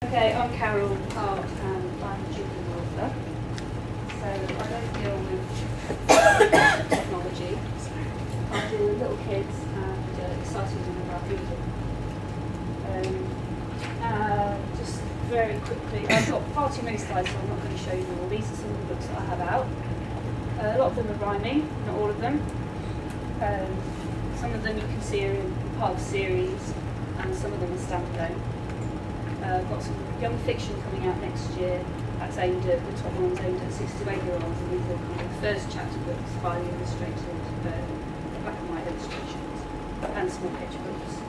Okay, I'm Caryl, Hart, and I'm a children's author. So I don't deal with technology. I deal with little kids and exciting them about reading. Just very quickly, I've got far too many slides, so I'm not going to show you all. These are some of the books that I have out. A lot of them are rhyming, not all of them. Some of them you can see are in part of series, and some of them are standalone. I've got some young fiction coming out next year. That's aimed at, the top one's aimed at 6 to 8 year olds, and these are kind of first chapter books, highly illustrated, black and white illustrations, and small picture books.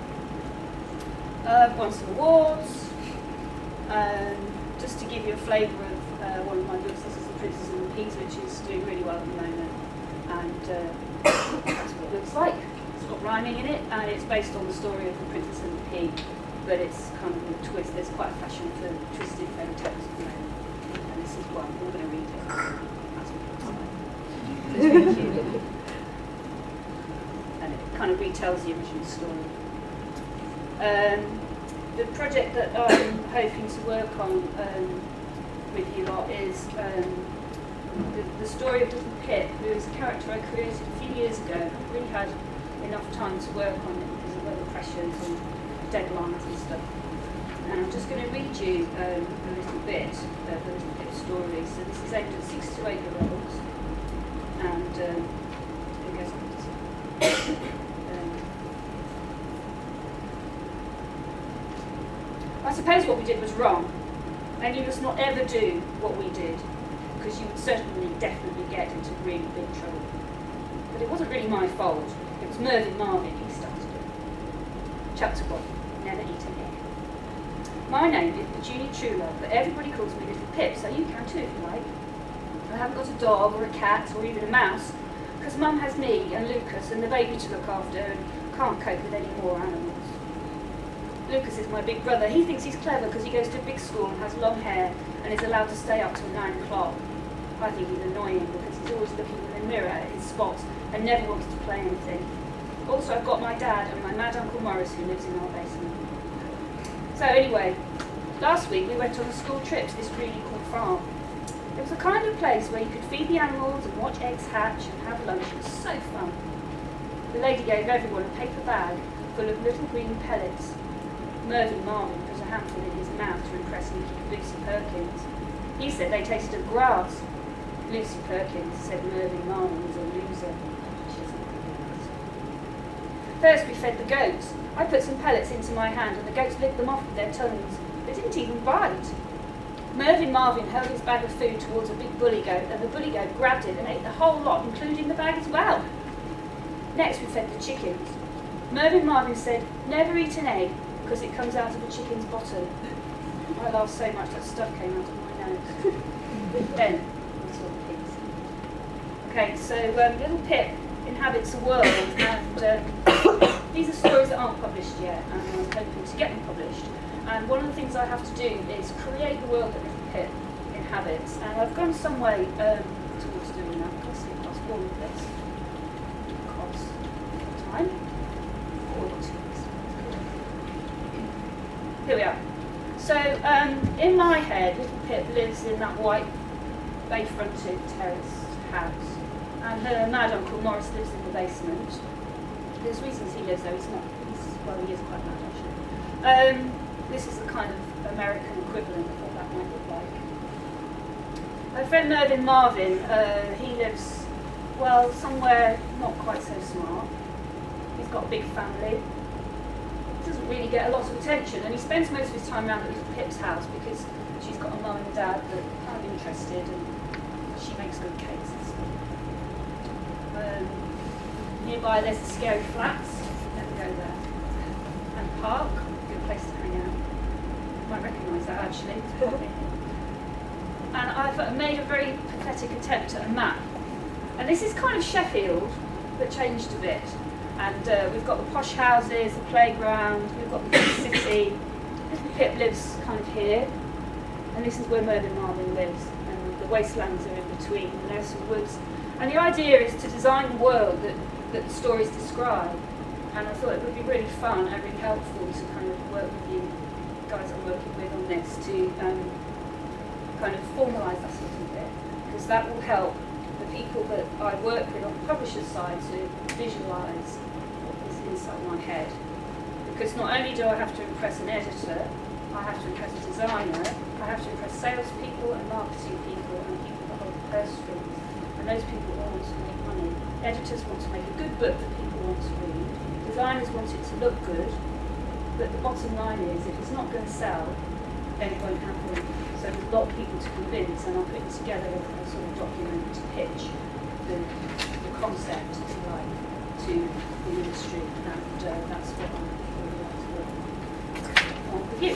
I've won some awards. Just to give you a flavour of one of my books, this is The Princess and the Peas, which is doing really well at the moment, and that's what it looks like. It's got rhyming in it, and it's based on the story of the Princess and the Pea, but it's kind of a twist. There's quite a fashion for twisted fairy tales at the moment, and this is one. We're going to read it. That's what it looks like. It's really cute. And it kind of retells the original story. The project that I'm hoping to work on with you lot is the story of Little Pip, who is a character I created a few years ago. I really had enough time to work on it because of other pressures and deadlines and stuff. And I'm just going to read you a little bit of the Little Pip story. So this is aimed at 6 to 8 year olds, and it goes on to say. I suppose what we did was wrong, and you must not ever do what we did, because you would certainly, definitely get into really big trouble. But it wasn't really my fault. It was Mervyn Marvin, he started it. Chapter 1, Never Eat an Egg. My name is Petunia Truelove, but everybody calls me Little Pip, so you can too if you like. I haven't got a dog or a cat or even a mouse, because Mum has me and Lucas and the baby to look after and can't cope with any more animals. Lucas is my big brother. He thinks he's clever because he goes to a big school and has long hair and is allowed to stay up till 9 o'clock. I think he's annoying because he's always looking in the mirror at his spots and never wants to play anything. Also, I've got my dad and my mad Uncle Morris who lives in our basement. So anyway, last week we went on a school trip to this really cool farm. It was the kind of place where you could feed the animals and watch eggs hatch and have lunch. It was so fun. The lady gave everyone a paper bag full of little green pellets. Mervyn Marvin put a handful in his mouth to impress Lucy Perkins. He said they tasted of grass. Lucy Perkins said Mervyn Marvin was a loser. First we fed the goats. I put some pellets into my hand and the goats licked them off with their tongues. They didn't even bite. Mervyn Marvin held his bag of food towards a big bully goat, and the bully goat grabbed it and ate the whole lot, including the bag as well. Next we fed the chickens. Mervyn Marvin said, never eat an egg, because it comes out of a chicken's bottom. I laughed so much that stuff came out of my nose. Then we saw the pigs. Okay, so Little Pip inhabits a world, and these are stories that aren't published yet, and I'm hoping to get them published. And one of the things I have to do is create the world that Little Pip inhabits, and I've gone some way towards doing that. I'll see across all of this. Across time. Here we are. So, in my head, Little Pip lives in that white bay-fronted terrace house, and her mad Uncle Morris lives in the basement. There's reasons he lives there. Well, he is quite mad actually. This is the kind of American equivalent of what that might look like. My friend Mervyn Marvin, he lives, well, somewhere not quite so smart. He's got a big family. Doesn't really get a lot of attention, and he spends most of his time around at Little Pip's house because she's got a mum and a dad that are kind of interested, and she makes good cakes and stuff. Nearby there's the Scary Flats, never go there, and Park, good place to hang out. You might recognise that actually. And I've made a very pathetic attempt at a map, and this is kind of Sheffield but changed a bit. And we've got the posh houses, the playground, we've got the big city. Little Pip lives kind of here, and this is where Mervyn Marvin lives, and the wastelands are in between, and there's some woods. And the idea is to design the world that the stories describe, and I thought it would be really fun and really helpful to kind of work with you guys I'm working with on this to kind of formalise that a little bit, because that will help the people that I work with on the publisher's side to visualise what is inside my head. Because not only do I have to impress an editor, I have to impress a designer, I have to impress salespeople and marketing people and people that hold the purse strings. And those people all want to make money. Editors want to make a good book that people want to read. Designers want it to look good. But the bottom line is, if it's not going to sell, then it won't happen. So there's a lot of people to convince, and I'm putting together a sort of document to pitch the concept, if you like, to the industry. And that's what I'm really like to work on with you.